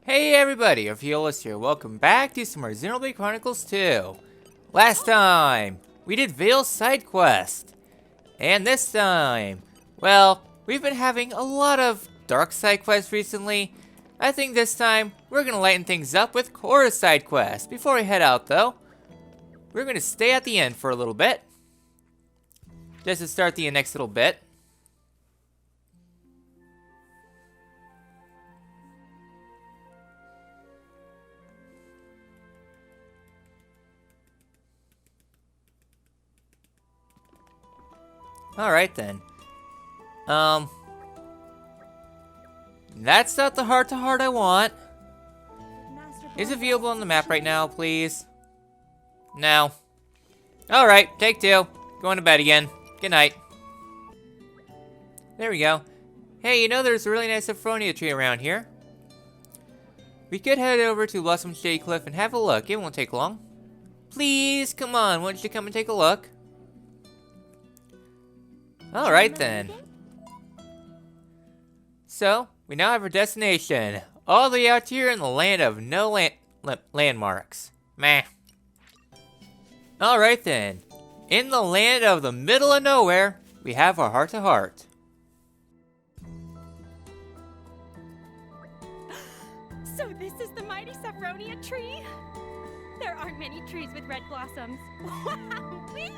Hey everybody, Orpheolus here. Welcome back to some more Xenoblade Chronicles 2. Last time, we did Vale's side quest. And this time, well, we've been having a lot of dark side quests recently. I think this time, we're gonna lighten things up with Korra's side quest. Before we head out though, we're gonna stay at the end for a little bit. Just to start the next little bit. Alright then. That's not the heart-to-heart I want. Is it viewable on the map right now, please? No. Alright, take two. Going to bed again. Good night. There we go. Hey, you know there's a really nice Sophronia tree around here. We could head over to Blossom Shady Cliff and have a look. It won't take long. Please, come on, why don't you come and take a look? Alright then. So, we now have our destination. All the way out here in the land of no landmarks. Meh. Alright then. In the land of the middle of nowhere, we have our heart-to-heart. So this is the mighty Sophronia tree? There aren't many trees with red blossoms. Wow-wee!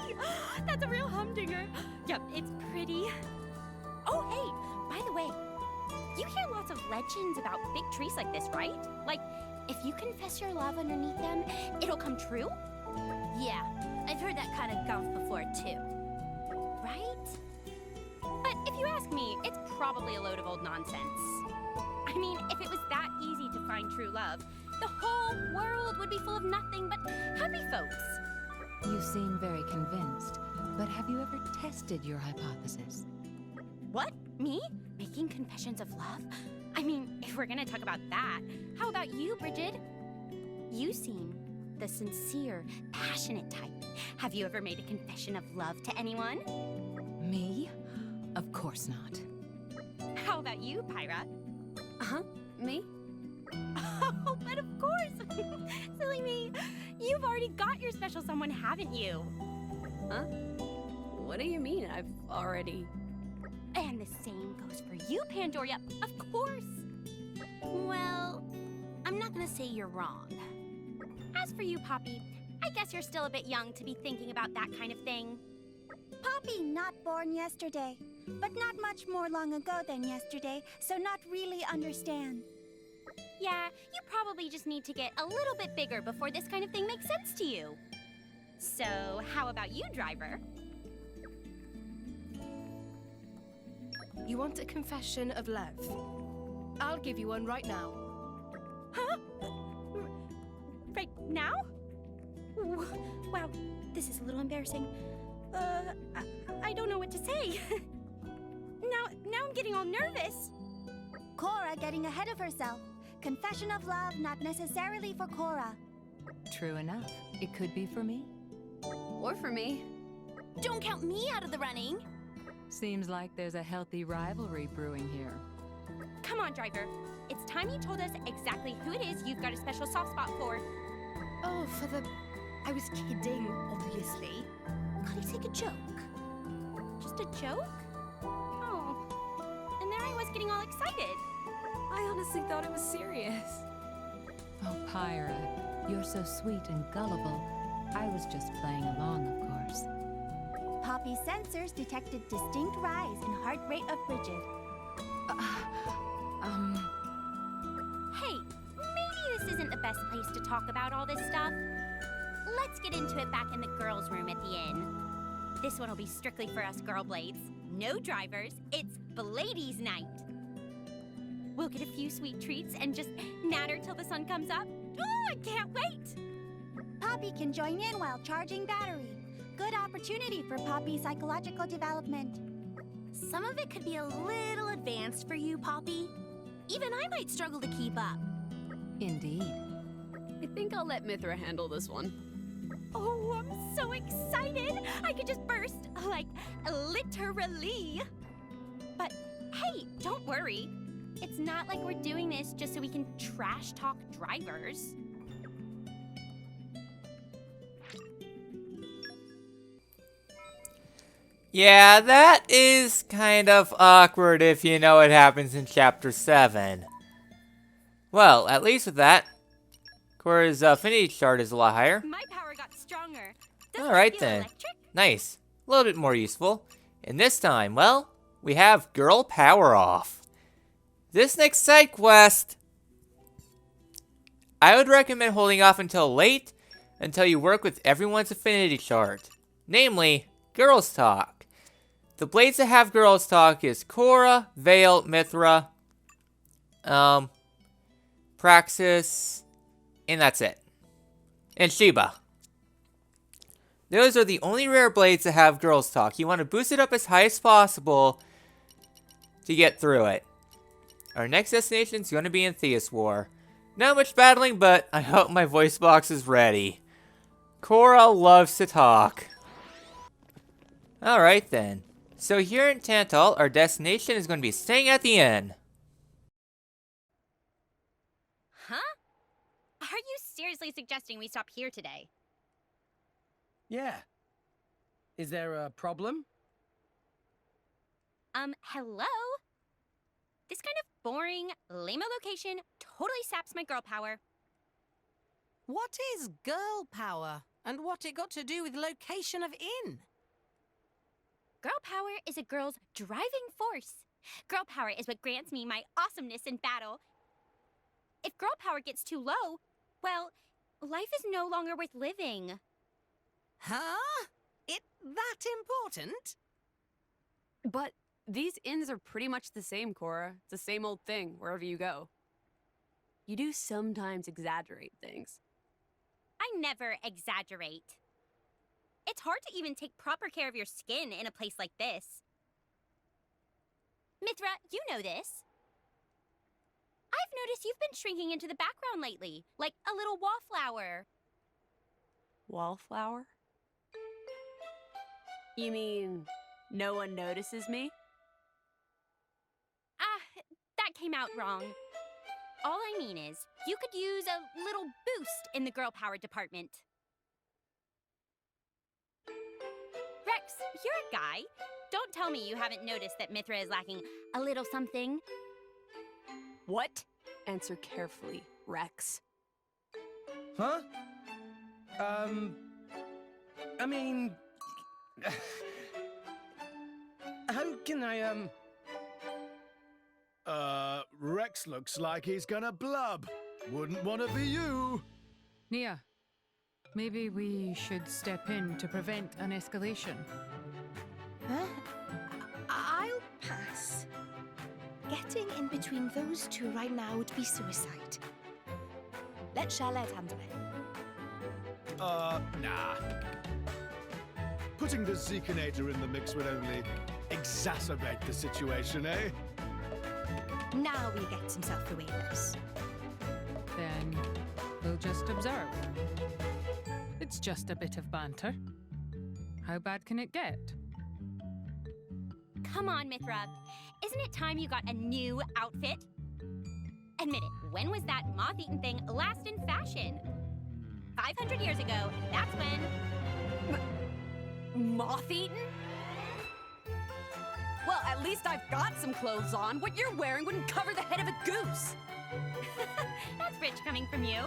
That's a real humdinger. Yep, it's pretty. Oh, hey, by the way, you hear lots of legends about big trees like this, right? Like, if you confess your love underneath them, it'll come true? Yeah, I've heard that kind of guff before too. Right? But if you ask me, it's probably a load of old nonsense. I mean, if it was that easy to find true love, the whole world would be full of nothing but happy folks. You seem very convinced, but have you ever tested your hypothesis? What? Me? Making confessions of love? I mean, if we're gonna talk about that, how about you, Bridget? You seem the sincere, passionate type. Have you ever made a confession of love to anyone? Me? Of course not. How about you, Pyra? Me? Oh, but of course! Silly me! You've already got your special someone, haven't you? Huh? What do you mean I've already... And the same goes for you, Pandoria, of course! Well, I'm not gonna say you're wrong. As for you, Poppy, I guess you're still a bit young to be thinking about that kind of thing. Poppy not born yesterday, but not much more long ago than yesterday, so not really understand. Yeah, you probably just need to get a little bit bigger before this kind of thing makes sense to you. So, how about you, driver? You want a confession of love? I'll give you one right now. Huh? Right now? Wow, this is a little embarrassing. I don't know what to say. Now I'm getting all nervous. Korra getting ahead of herself. Confession of love not necessarily for Korra. True enough. It could be for me. Or for me. Don't count me out of the running. Seems like there's a healthy rivalry brewing here. Come on, driver. It's time you told us exactly who it is you've got a special soft spot for. Oh, for the... I was kidding, obviously. Can't you take a joke? Just a joke? Oh. And there I was getting all excited. I honestly thought it was serious. Oh, Pyra, you're so sweet and gullible. I was just playing along, of course. Poppy's sensors detected distinct rise in heart rate of Bridget. Hey, maybe this isn't the best place to talk about all this stuff. Let's get into it back in the girls' room at the inn. This one will be strictly for us girl blades. No drivers, it's Bladies night. We'll get a few sweet treats and just natter till the sun comes up. Oh, I can't wait! Poppy can join in while charging battery. Good opportunity for Poppy's psychological development. Some of it could be a little advanced for you, Poppy. Even I might struggle to keep up. Indeed. I think I'll let Mithra handle this one. Oh, I'm so excited! I could just burst, like, literally. But hey, don't worry. It's not like we're doing this just so we can trash talk drivers. Yeah, that is kind of awkward if you know what happens in Chapter 7. Well, at least with that, Korra's affinity chart is a lot higher. My power got stronger. Doesn't Alright it feel then. electric? Nice. A little bit more useful. And this time, well, we have Girl Power Off. This next side quest, I would recommend holding off until late, until you work with everyone's affinity chart. Namely, Girls Talk. The blades that have Girls Talk is Korra, Vale, Mithra, Praxis, and that's it. And Sheba. Those are the only rare blades that have Girls Talk. You want to boost it up as high as possible to get through it. Our next destination is going to be in Theus War. Not much battling, but I hope my voice box is ready. Korra loves to talk. Alright then. So here in Tantal, our destination is going to be staying at the inn. Huh? Are you seriously suggesting we stop here today? Yeah. Is there a problem? Hello? This kind of boring, lame location totally saps my girl power. What is girl power? And what it got to do with location of inn? Girl power is a girl's driving force. Girl power is what grants me my awesomeness in battle. If girl power gets too low, well, life is no longer worth living. Huh? It that important? But these inns are pretty much the same, Korra. It's the same old thing wherever you go. You do sometimes exaggerate things. I never exaggerate. It's hard to even take proper care of your skin in a place like this. Mithra, you know this. I've noticed you've been shrinking into the background lately, like a little wallflower. Wallflower? You mean no one notices me? That came out wrong. All I mean is, you could use a little boost in the girl power department. Rex, you're a guy. Don't tell me you haven't noticed that Mithra is lacking a little something. What? Answer carefully, Rex. Huh? I mean... How can I, Rex looks like he's gonna blub. Wouldn't want to be you. Nia, maybe we should step in to prevent an escalation. Huh? I'll pass. Getting in between those two right now would be suicide. Let Charlotte handle it. Nah. Putting the Zekinator in the mix would only exacerbate the situation, eh? Now we get some self-awareness. Then we'll just observe. It's just a bit of banter. How bad can it get? Come on, Mithra. Isn't it time you got a new outfit? Admit it, when was that moth-eaten thing last in fashion? 500 years ago, that's when... Moth-eaten? Well, at least I've got some clothes on. What you're wearing wouldn't cover the head of a goose. That's rich coming from you.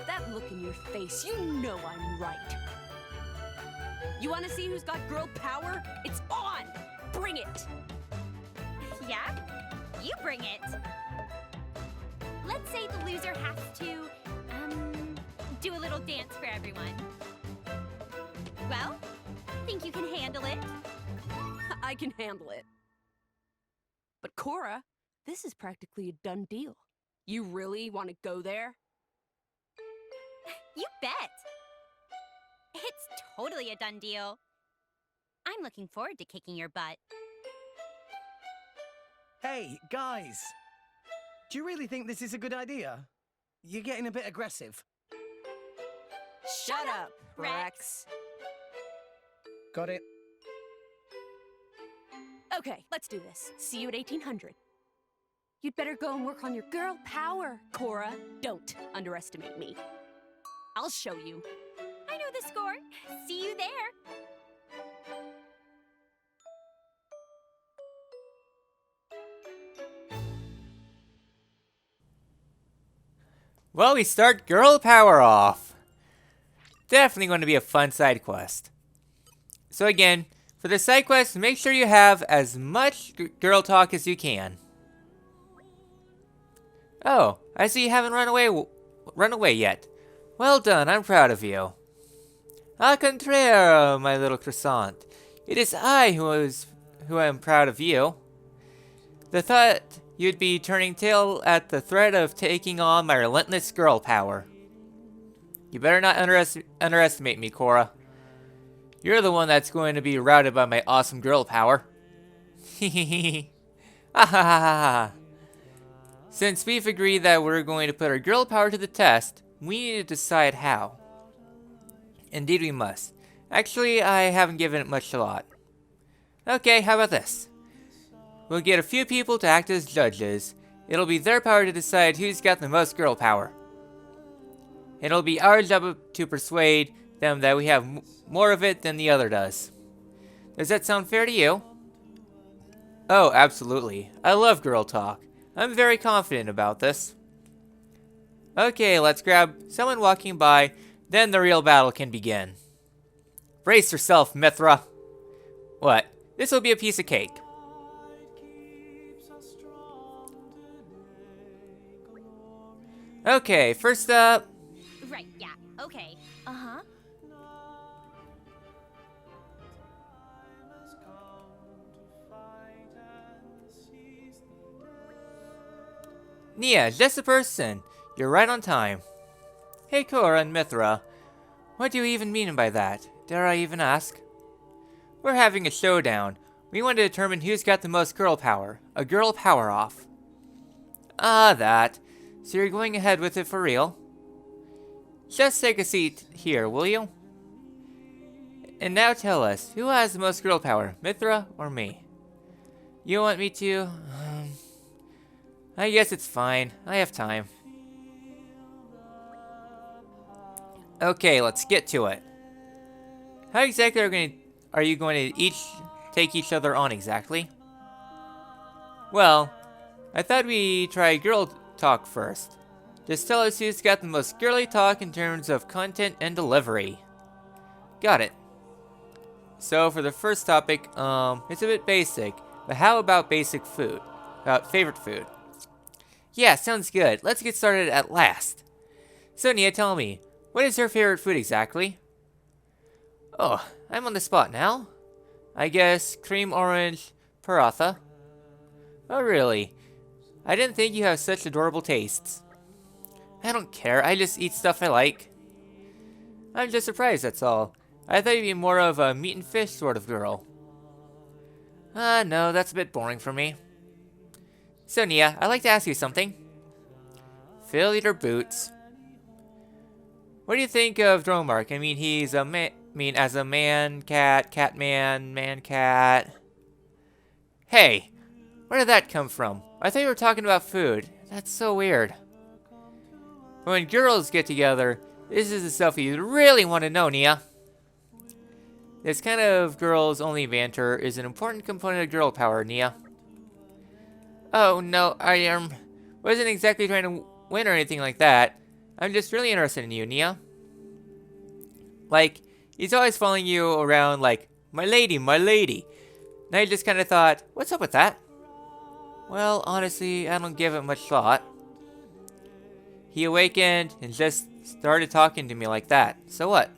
That look in your face, you know I'm right. You want to see who's got girl power? It's on! Bring it! Yeah? You bring it. Let's say the loser has to, do a little dance for everyone. Well, think you can handle it? I can handle it. But Korra, this is practically a done deal. You really want to go there? You bet. It's totally a done deal. I'm looking forward to kicking your butt. Hey, guys! Do you really think this is a good idea? You're getting a bit aggressive. Shut up, Rex. Got it. Okay, let's do this. See you at 1800. You'd better go and work on your girl power, Korra. Don't underestimate me. I'll show you. I know the score. See you there. Well, we start girl power off. Definitely going to be a fun side quest. So again, for the side quest, make sure you have as much girl talk as you can. Oh, I see you haven't run away yet. Well done, I'm proud of you. Al contrario, my little croissant. It is I who am proud of you. The thought you'd be turning tail at the threat of taking on my relentless girl power. You better not underestimate me, Korra. You're the one that's going to be routed by my awesome girl power. Hehehe. Since we've agreed that we're going to put our girl power to the test, we need to decide how. Indeed we must. Actually, I haven't given it much thought. Okay, how about this? We'll get a few people to act as judges. It'll be their power to decide who's got the most girl power. It'll be our job to persuade them that we have more of it than the other does. Does that sound fair to you? Oh, absolutely. I love girl talk. I'm very confident about this. Okay, let's grab someone walking by, then the real battle can begin. Brace yourself, Mithra. What? This will be a piece of cake. Okay, first up... Right, yeah, okay. Uh-huh. Nia, just a person. You're right on time. Hey, Korra and Mithra. What do you even mean by that? Dare I even ask? We're having a showdown. We want to determine who's got the most girl power. A girl power off. Ah, that. So you're going ahead with it for real? Just take a seat here, will you? And now tell us, who has the most girl power, Mithra or me? You want me to? I guess it's fine. I have time. Okay, let's get to it. How exactly are you going to each take each other on exactly? Well, I thought we'd try girl talk first. Just tell us who's got the most girly talk in terms of content and delivery. Got it. So for the first topic, it's a bit basic, but how about basic food? About favorite food? Yeah, sounds good. Let's get started at last. So Nia, tell me, what is your favorite food exactly? Oh, I'm on the spot now. I guess cream orange paratha. Oh really? I didn't think you have such adorable tastes. I don't care, I just eat stuff I like. I'm just surprised, that's all. I thought you'd be more of a meat and fish sort of girl. No, that's a bit boring for me. So Nia, I'd like to ask you something. Fill your boots. What do you think of Dromark? I mean, he's a as a man-cat, cat-man, man-cat. Hey, where did that come from? I thought you were talking about food. That's so weird. When girls get together, this is the stuff you really want to know, Nia. This kind of girls-only banter is an important component of girl power, Nia. Oh, no, I wasn't exactly trying to win or anything like that. I'm just really interested in you, Nia. Like, he's always following you around like, my lady, my lady. And I just kind of thought, what's up with that? Well, honestly, I don't give it much thought. He awakened and just started talking to me like that. So what?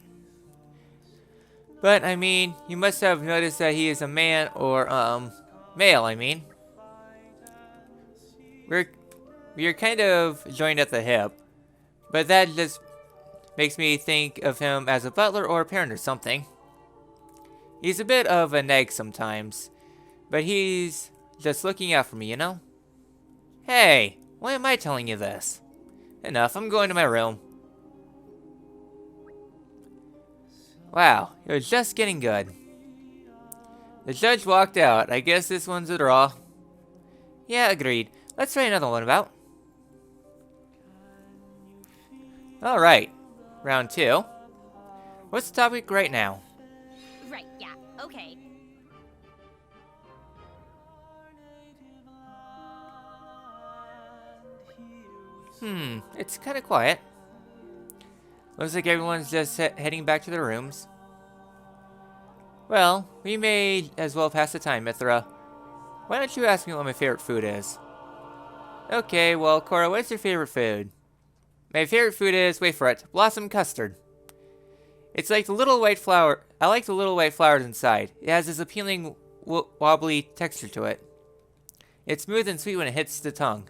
But, I mean, you must have noticed that he is a man, or, male, I mean. We're kind of joined at the hip, but that just makes me think of him as a butler or a parent or something. He's a bit of a neg sometimes, but he's just looking out for me, you know? Hey, why am I telling you this? Enough, I'm going to my room. Wow, it was just getting good. The judge walked out. I guess this one's a draw. Yeah, agreed. Let's try another one about. Alright. Round 2. What's the topic right now? Right, yeah, okay. It's kind of quiet. Looks like everyone's just heading back to their rooms. Well, we may as well pass the time, Mithra. Why don't you ask me what my favorite food is? Okay, well, Korra, what's your favorite food? My favorite food is, wait for it, blossom custard. It's like the little white flower. I like the little white flowers inside. It has this appealing wobbly texture to it. It's smooth and sweet when it hits the tongue.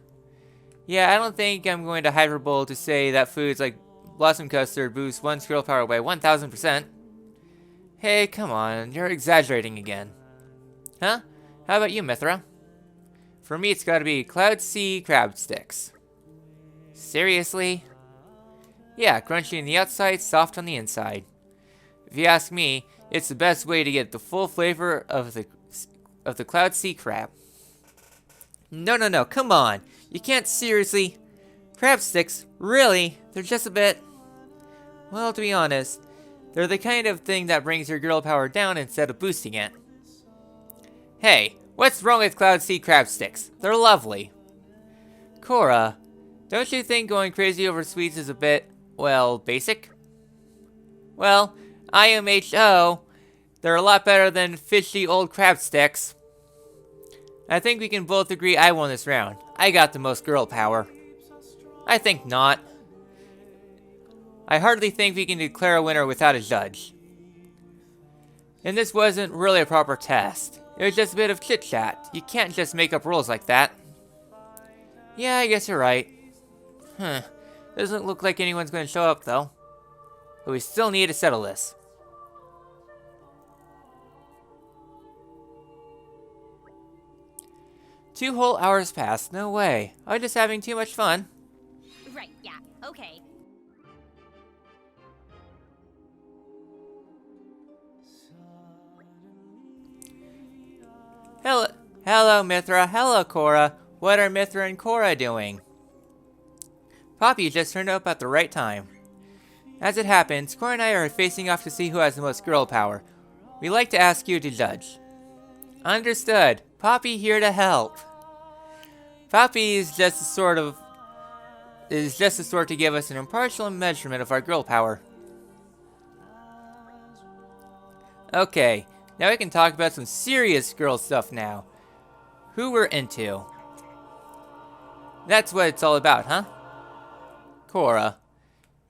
Yeah, I don't think I'm going to hyperbole to say that foods like blossom custard boost one's girl power by 1000%. Hey, come on, you're exaggerating again. Huh? How about you, Mithra? For me, it's gotta be Cloud Sea crab sticks. Seriously? Yeah, crunchy on the outside, soft on the inside. If you ask me, it's the best way to get the full flavor of the Cloud Sea crab. No, come on. You can't seriously. Crab sticks? Really? They're just a bit... Well, to be honest, they're the kind of thing that brings your girl power down instead of boosting it. Hey, what's wrong with Cloud Sea crab sticks? They're lovely. Korra, don't you think going crazy over sweets is a bit, well, basic? Well, IMHO, they're a lot better than fishy old crab sticks. I think we can both agree I won this round. I got the most girl power. I think not. I hardly think we can declare a winner without a judge. And this wasn't really a proper test. It was just a bit of chit-chat. You can't just make up rules like that. Yeah, I guess you're right. Doesn't look like anyone's going to show up, though. But we still need to settle this. Two whole hours passed. No way. I'm just having too much fun. Right, yeah, okay. Hello, Mithra. Hello, Korra. What are Mithra and Korra doing? Poppy just turned up at the right time. As it happens, Korra and I are facing off to see who has the most girl power. We'd like to ask you to judge. Understood. Poppy here to help. Poppy is just the sort to give us an impartial measurement of our girl power. Okay, now we can talk about some serious girl stuff now. Who we're into. That's what it's all about, huh? Korra,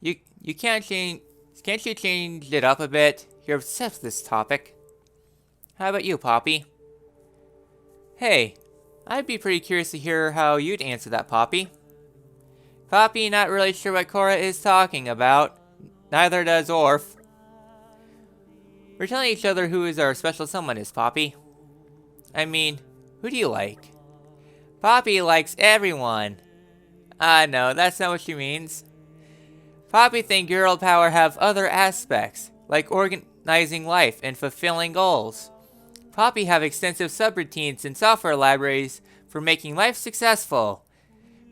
you can't you change it up a bit? You're obsessed with this topic. How about you, Poppy? Hey, I'd be pretty curious to hear how you'd answer that, Poppy. Poppy not really sure what Korra is talking about. Neither does Orph. We're telling each other who is our special someone is, Poppy. I mean, who do you like? Poppy likes everyone. No, that's not what she means. Poppy thinks girl power have other aspects, like organizing life and fulfilling goals. Poppy have extensive subroutines and software libraries for making life successful.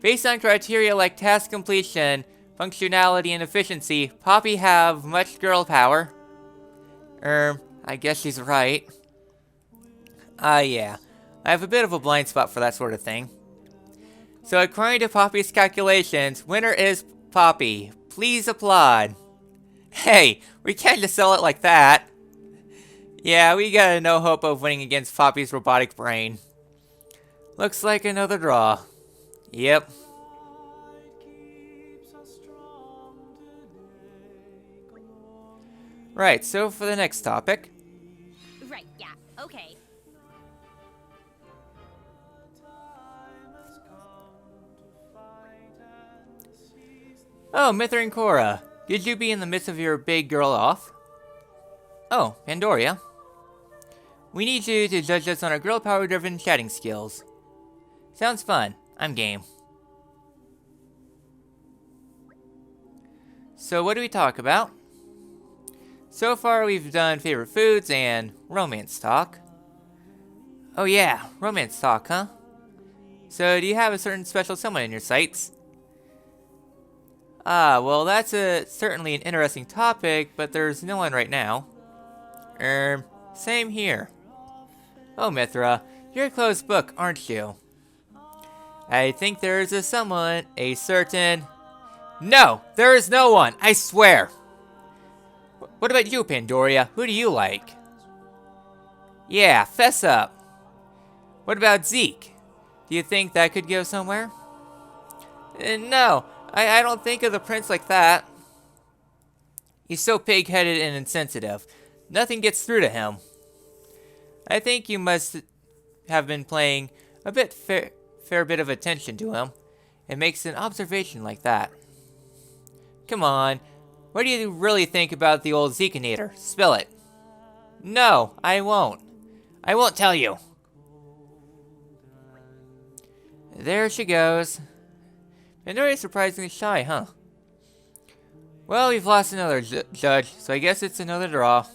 Based on criteria like task completion, functionality, and efficiency, Poppy have much girl power. I guess she's right. Yeah. I have a bit of a blind spot for that sort of thing. So according to Poppy's calculations, winner is Poppy. Please applaud. Hey, we can't just sell it like that. Yeah, we got no hope of winning against Poppy's robotic brain. Looks like another draw. Yep. Right, so for the next topic. Right, yeah, okay. Oh, Mithra and Korra. Did you be in the midst of your big girl off? Oh, Pandoria. We need you to judge us on our girl power driven chatting skills. Sounds fun. I'm game. So what do we talk about? So far we've done favorite foods and romance talk. Oh yeah, romance talk, huh? So, do you have a certain special someone in your sights? Ah, well, that's certainly an interesting topic, but there's no one right now. Same here. Oh, Mithra, you're a closed book, aren't you? I think there is a certain... No, there is no one, I swear! What about you, Pandoria? Who do you like? Yeah, fess up. What about Zeke? Do you think that could go somewhere? No, I don't think of the prince like that. He's so pig-headed and insensitive. Nothing gets through to him. I think you must have been paying a fair bit of attention to him. It makes an observation like that. Come on, what do you really think about the old Zekinator? Spill it. No, I won't. I won't tell you. There she goes. Pandoria's surprisingly shy, huh? Well, we've lost another judge, so I guess it's another draw.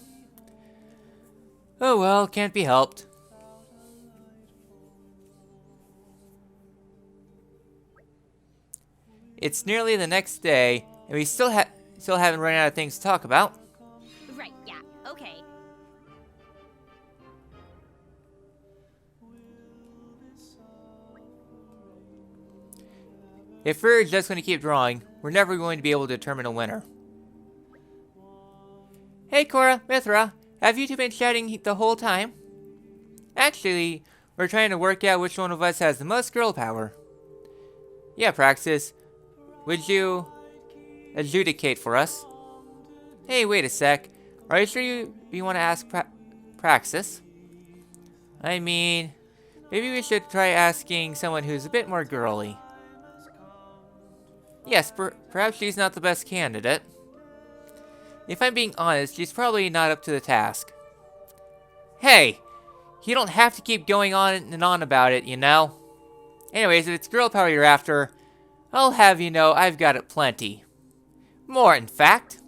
Oh well, can't be helped. It's nearly the next day, and we still haven't run out of things to talk about. Right, yeah, okay. If we're just going to keep drawing, we're never going to be able to determine a winner. Hey Korra, Mithra, have you two been chatting the whole time? Actually, we're trying to work out which one of us has the most girl power. Yeah, Praxis. Would you adjudicate for us? Hey, wait a sec. Are you sure you want to ask Praxis? I mean, maybe we should try asking someone who's a bit more girly. Yes, perhaps she's not the best candidate. If I'm being honest, she's probably not up to the task. Hey! You don't have to keep going on and on about it, you know? Anyways, if it's girl power you're after, I'll have you know I've got it plenty. More, in fact.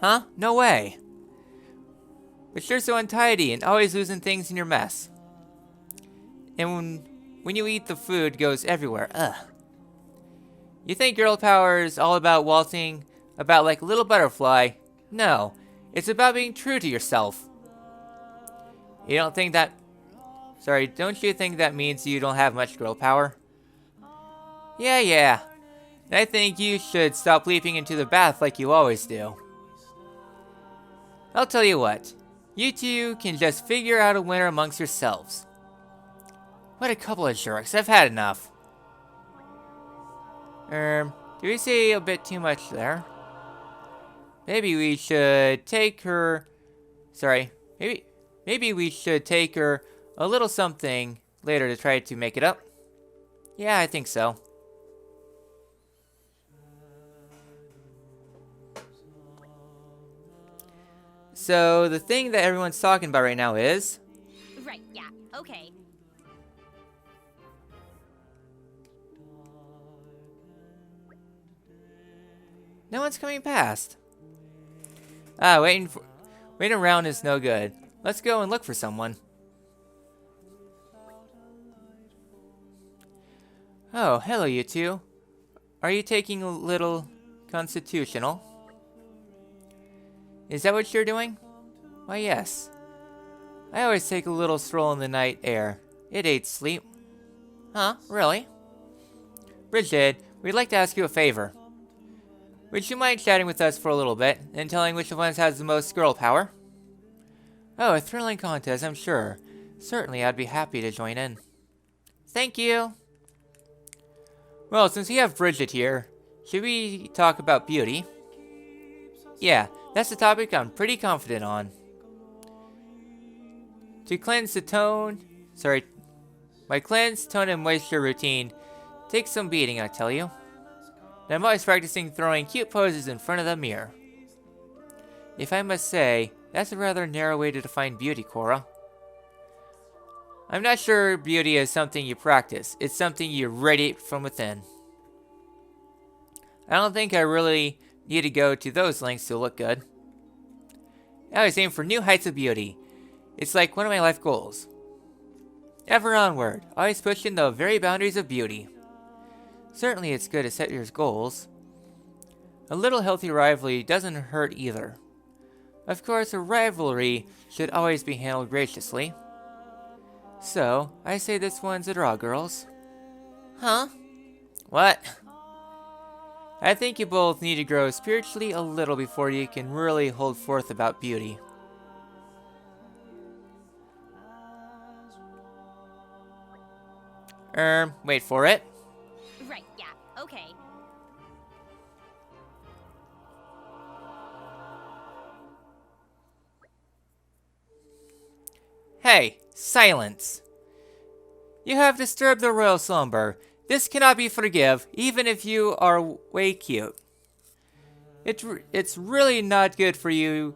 Huh? No way. But you're so untidy and always losing things in your mess. And when you eat, the food goes everywhere. Ugh. You think girl power is all about waltzing about like a little butterfly? No, it's about being true to yourself. Don't you think that means you don't have much girl power? Yeah. And I think you should stop leaping into the bath like you always do. I'll tell you what. You two can just figure out a winner amongst yourselves. What a couple of jerks. I've had enough. Did we say a bit too much there? Maybe we should take her... Maybe we should take her a little something later to try to make it up. Yeah, I think so. So, the thing that everyone's talking about right now is... Right, yeah, okay. No one's coming past. Waiting around is no good. Let's go and look for someone. Oh, hello you two. Are you taking a little constitutional? Is that what you're doing? Why, yes. I always take a little stroll in the night air. It aids sleep. Huh? Really? Bridget, we'd like to ask you a favor. Would you mind chatting with us for a little bit, and telling which of us has the most girl power? Oh, a thrilling contest, I'm sure. Certainly, I'd be happy to join in. Thank you! Well, since we have Bridget here, should we talk about beauty? Yeah, that's the topic I'm pretty confident on. To cleanse the tone... my cleanse, tone, and moisture routine takes some beating, I tell you. And I'm always practicing throwing cute poses in front of the mirror. If I must say, that's a rather narrow way to define beauty, Korra. I'm not sure beauty is something you practice. It's something you radiate from within. I don't think I really need to go to those lengths to look good. I always aim for new heights of beauty. It's like one of my life goals. Ever onward, always pushing the very boundaries of beauty. Certainly it's good to set your goals. A little healthy rivalry doesn't hurt either. Of course, a rivalry should always be handled graciously. So, I say this one's a draw, girls. Huh? What? I think you both need to grow spiritually a little before you can really hold forth about beauty. Wait for it. Right, yeah, okay. Hey, silence! You have disturbed the royal slumber. This cannot be forgiven, even if you are way cute. It's really not good for you.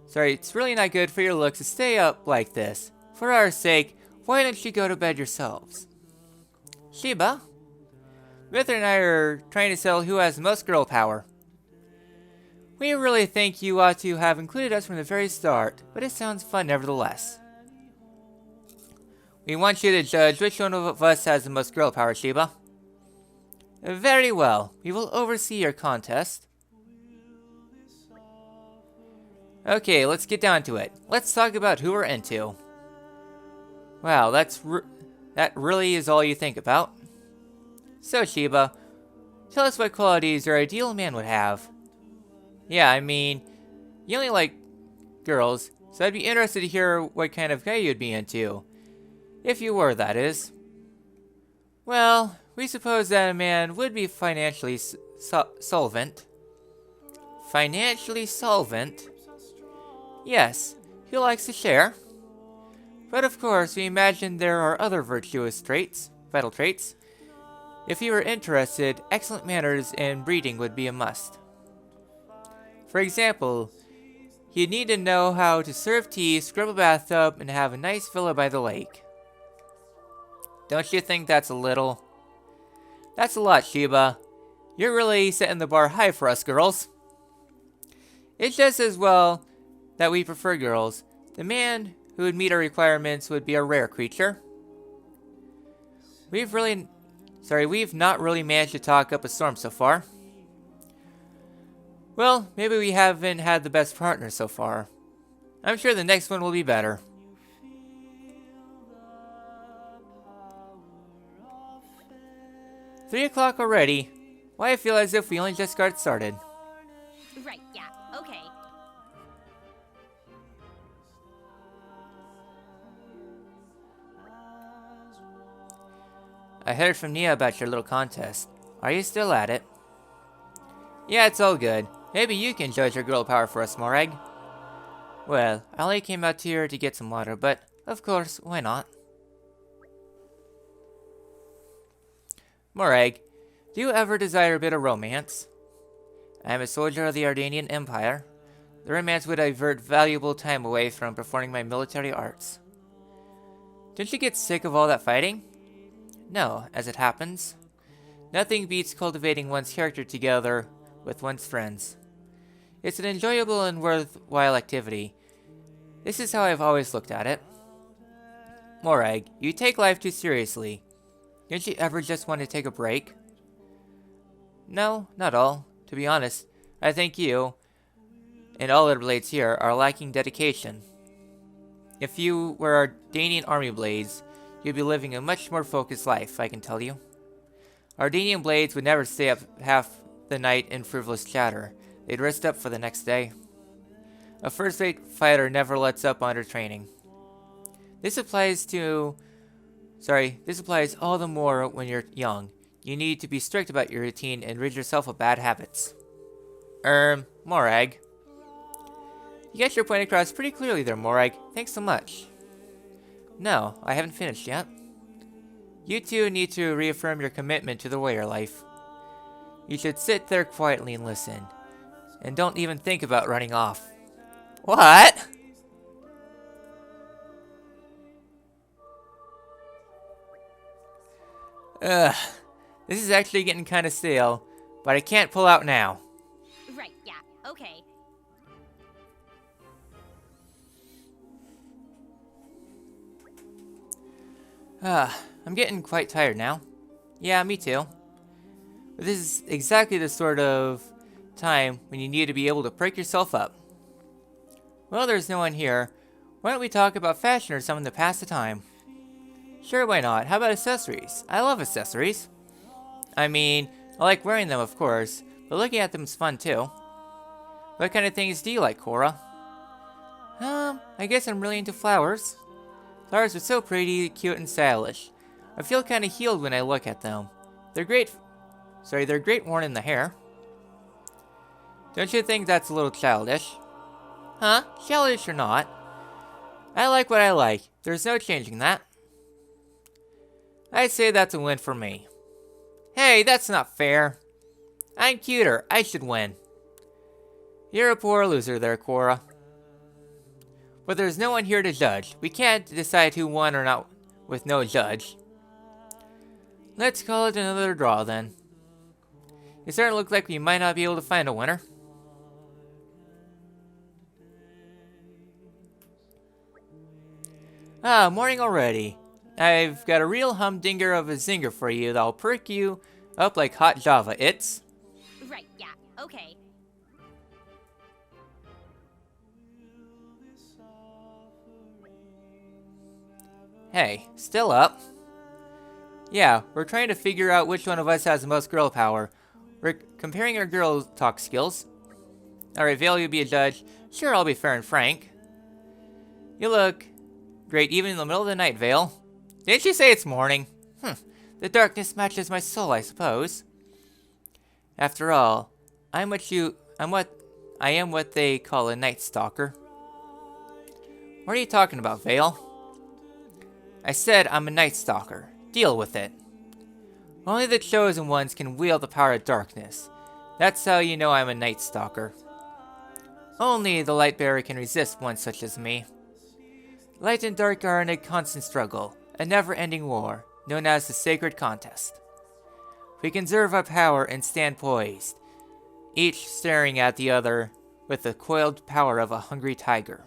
Sorry, it's really not good for your looks to stay up like this. For our sake, why don't you go to bed yourselves? Sheba? Mithra and I are trying to settle who has the most girl power. We really think you ought to have included us from the very start, but it sounds fun nevertheless. We want you to judge which one of us has the most girl power, Sheba. Very well. We will oversee your contest. Okay, let's get down to it. Let's talk about who we're into. Wow, that really is all you think about? So, Sheba, tell us what qualities your ideal man would have. Yeah, I mean, you only like girls, so I'd be interested to hear what kind of guy you'd be into. If you were, that is. Well, we suppose that a man would be financially solvent. Financially solvent? Yes, he likes to share. But of course, we imagine there are other virtuous traits, vital traits. If you were interested, excellent manners and breeding would be a must. For example, you'd need to know how to serve tea, scrub a bathtub, and have a nice villa by the lake. Don't you think that's a little? That's a lot, Sheba. You're really setting the bar high for us girls. It's just as well that we prefer girls. The man who would meet our requirements would be a rare creature. We've not really managed to talk up a storm so far. Well, maybe we haven't had the best partner so far. I'm sure the next one will be better. "3 o'clock already? Why, I feel as if we only just got started." Right, yeah, okay. I heard from Nia about your little contest. Are you still at it? Yeah, it's all good. Maybe you can judge your girl power for us, Morag. Well, I only came out here to get some water, but of course, why not? Morag, do you ever desire a bit of romance? I am a soldier of the Ardanian Empire. The romance would divert valuable time away from performing my military arts. Didn't you get sick of all that fighting? No, as it happens. Nothing beats cultivating one's character together with one's friends. It's an enjoyable and worthwhile activity. This is how I've always looked at it. Morag, you take life too seriously. Don't you ever just want to take a break? No, not all. To be honest, I think you, and all other blades here, are lacking dedication. If you were Ardanian army blades, you'd be living a much more focused life, I can tell you. Ardanian blades would never stay up half the night in frivolous chatter. They'd rest up for the next day. A first-rate fighter never lets up under training. This applies all the more when you're young. You need to be strict about your routine and rid yourself of bad habits. Morag. You got your point across pretty clearly there, Morag. Thanks so much. No, I haven't finished yet. You two need to reaffirm your commitment to the warrior life. You should sit there quietly and listen. And don't even think about running off. What? Ugh. This is actually getting kind of stale, but I can't pull out now. Right, yeah, okay. I'm getting quite tired now. Yeah, me too. But this is exactly the sort of time when you need to be able to perk yourself up. Well, there's no one here. Why don't we talk about fashion or something to pass the time? Sure, why not? How about accessories? I love accessories. I mean, I like wearing them, of course, but looking at them is fun too. What kind of things do you like, Korra? I guess I'm really into flowers. Flowers are so pretty, cute, and stylish. I feel kind of healed when I look at them. They're great worn in the hair. Don't you think that's a little childish? Huh? Childish or not? I like what I like. There's no changing that. I'd say that's a win for me. Hey, that's not fair. I'm cuter. I should win. You're a poor loser there, Korra. But there's no one here to judge. We can't decide who won or not with no judge. Let's call it another draw then. It starting to look like we might not be able to find a winner. Ah, morning already. I've got a real humdinger of a zinger for you that'll perk you up like hot Java. It's... Right, yeah, okay. Hey, still up? Yeah, we're trying to figure out which one of us has the most girl power. We're comparing our girl talk skills. Alright, Vale, you'll be a judge. Sure, I'll be fair and frank. You look great even in the middle of the night, Vale. Didn't you say it's morning? The darkness matches my soul, I suppose. After all, I am what they call a night stalker. What are you talking about, Vale? I said I'm a night stalker. Deal with it. Only the chosen ones can wield the power of darkness. That's how you know I'm a night stalker. Only the light bearer can resist one such as me. Light and dark are in a constant struggle, a never-ending war, known as the Sacred Contest. We conserve our power and stand poised, each staring at the other with the coiled power of a hungry tiger.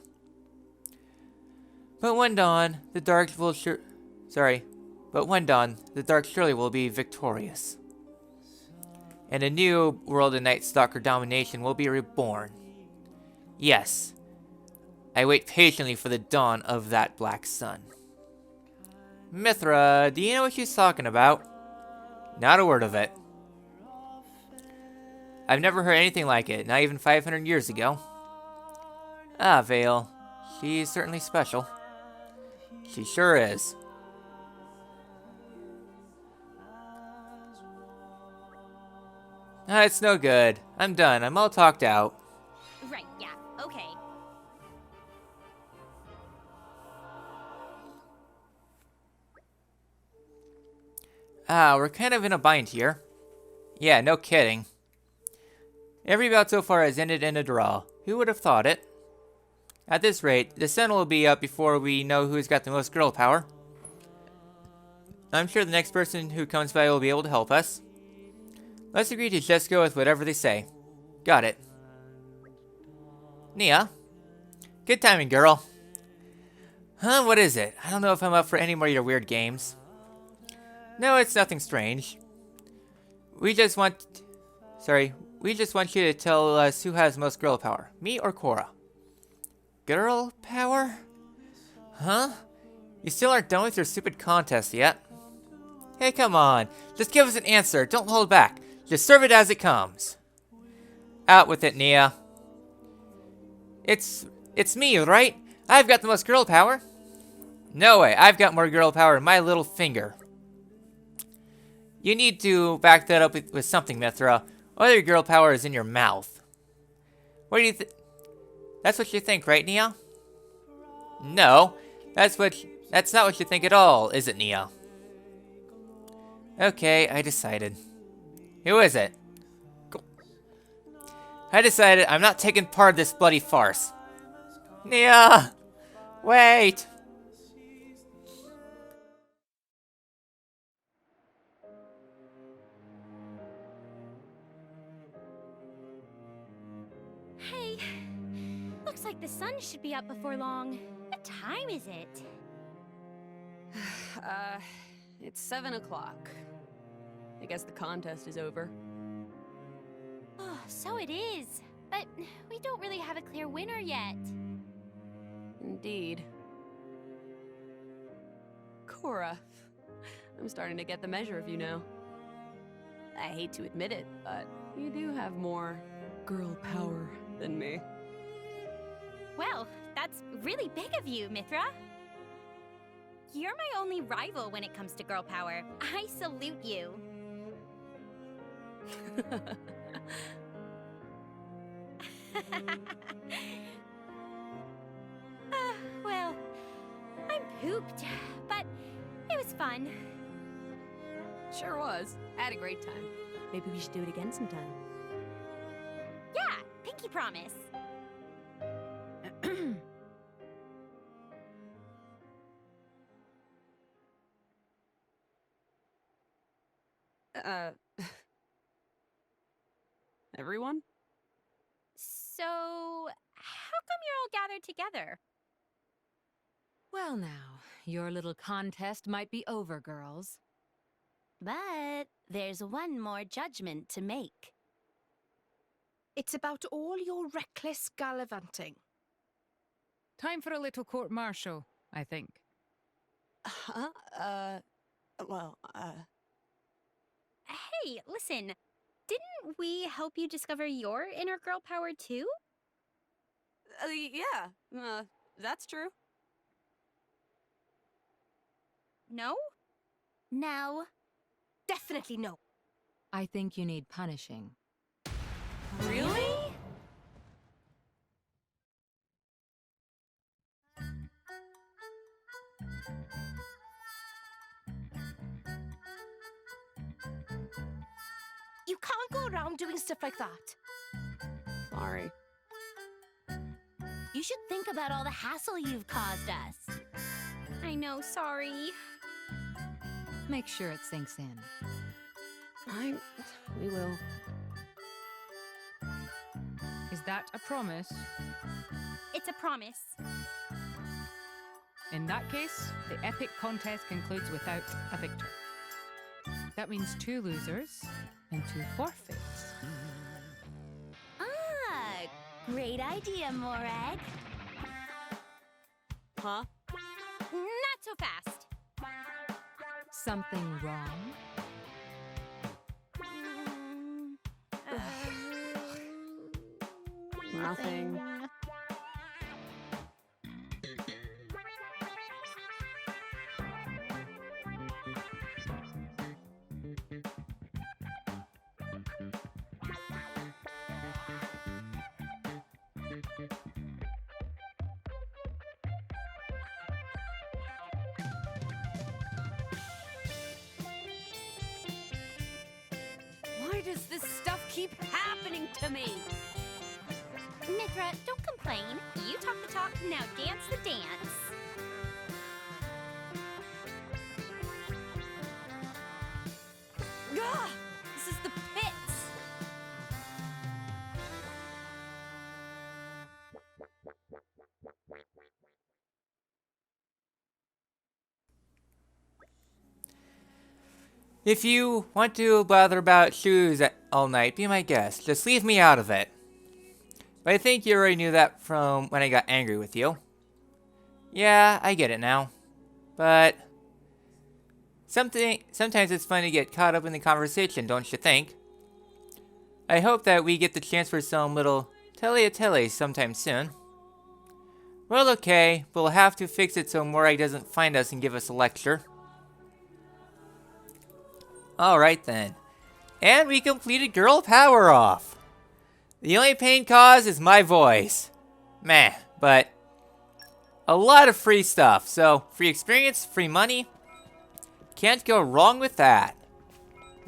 But one dawn, the dark surely will be victorious. And a new world of Night Stalker domination will be reborn. Yes, I wait patiently for the dawn of that black sun. Mithra, do you know what she's talking about? Not a word of it. I've never heard anything like it, not even 500 years ago. Ah, Vale, she's certainly special. She sure is. Ah, it's no good. I'm done. I'm all talked out. Right, yeah, okay. Ah, we're kind of in a bind here. Yeah, no kidding. Every bout so far has ended in a draw. Who would have thought it? At this rate, the sun will be up before we know who's got the most girl power. I'm sure the next person who comes by will be able to help us. Let's agree to just go with whatever they say. Got it. Nia? Good timing, girl. Huh, what is it? I don't know if I'm up for any more of your weird games. No, it's nothing strange. We just want you to tell us who has most girl power. Me or Korra? Girl power? Huh? You still aren't done with your stupid contest yet? Hey, come on. Just give us an answer. Don't hold back. Just serve it as it comes. Out with it, Nia. It's me, right? I've got the most girl power. No way. I've got more girl power in my little finger. You need to back that up with something, Mithra. Other girl power is in your mouth. What do you think? That's what you think, right, Nia? No, that's not what you think at all, is it, Nia? Okay, I decided. Who is it? Cool. I decided I'm not taking part of this bloody farce. Nia! Wait! Hey, looks like the sun should be up before long. What time is it? It's 7 o'clock. I guess the contest is over. Oh, so it is. But we don't really have a clear winner yet. Indeed. Korra. I'm starting to get the measure of you now. I hate to admit it, but you do have more girl power than me. Well, that's really big of you, Mithra. You're my only rival when it comes to girl power. I salute you. Well, I'm pooped, but it was fun. Sure was. I had a great time. Maybe we should do it again sometime. Yeah, pinky promise. Everyone? So, how come you're all gathered together? Well now, your little contest might be over, girls. But there's one more judgment to make. It's about all your reckless gallivanting. Time for a little court-martial, I think. Huh? Hey, listen. Didn't we help you discover your inner girl power too? Yeah. That's true. No? No. Definitely no. I think you need punishing. Really? You can't go around doing stuff like that. Sorry. You should think about all the hassle you've caused us. I know, sorry. Make sure it sinks in. We will. Is that a promise? It's a promise. In that case, the epic contest concludes without a victor. That means 2 losers and 2 forfeits. Ah, great idea, Morag. Huh? Not so fast. Something wrong? Nothing. Why does this stuff keep happening to me? Mithra, don't complain. You talk the talk, now dance the dance. Gah! This is the pits! If you want to blather about shoes all night, be my guest. Just leave me out of it. But I think you already knew that from when I got angry with you. Yeah, I get it now. But sometimes it's fun to get caught up in the conversation, don't you think? I hope that we get the chance for some little tele-a-tele sometime soon. Well, okay, but we'll have to fix it so Morag doesn't find us and give us a lecture. Alright then. And we completed Girl Power Off. The only pain caused is my voice. Meh, but a lot of free stuff. So, free experience, free money. Can't go wrong with that.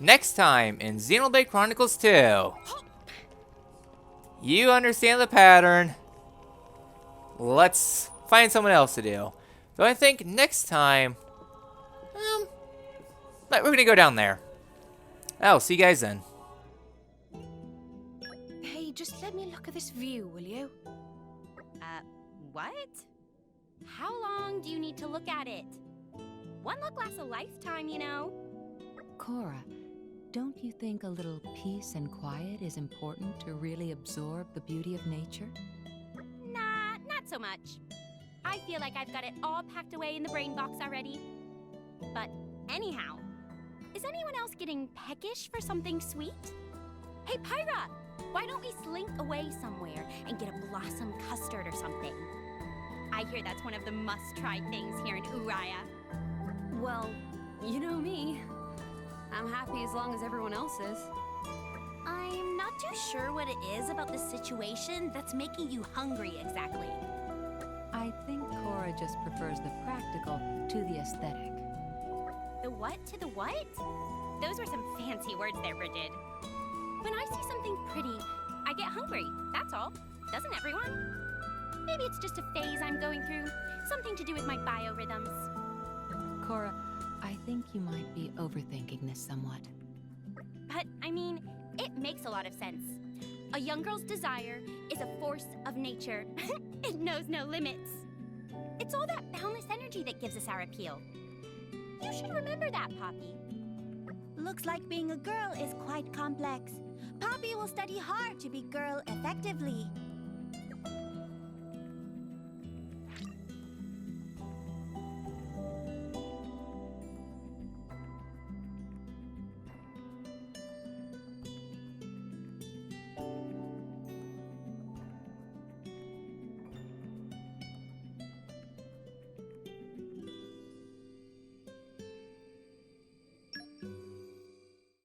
Next time in Xenoblade Chronicles 2. You understand the pattern. Let's find someone else to do. So I think next time, we're gonna go down there. Oh, see you guys then. Hey, just let me look at this view, will you? What? How long do you need to look at it? One look lasts a lifetime, you know. Korra, don't you think a little peace and quiet is important to really absorb the beauty of nature? Nah, not so much. I feel like I've got it all packed away in the brain box already. But anyhow, is anyone else getting peckish for something sweet? Hey, Pyra, why don't we slink away somewhere and get a blossom custard or something? I hear that's one of the must-try things here in Uriah. Well, you know me. I'm happy as long as everyone else is. I'm not too sure what it is about the situation that's making you hungry exactly. I think Korra just prefers the practical to the aesthetic. The what to the what? Those were some fancy words there, Bridget. When I see something pretty, I get hungry, that's all. Doesn't everyone? Maybe it's just a phase I'm going through. Something to do with my biorhythms. Korra, I think you might be overthinking this somewhat. But, I mean, it makes a lot of sense. A young girl's desire is a force of nature. It knows no limits. It's all that boundless energy that gives us our appeal. You should remember that, Poppy. Looks like being a girl is quite complex. Poppy will study hard to be girl effectively.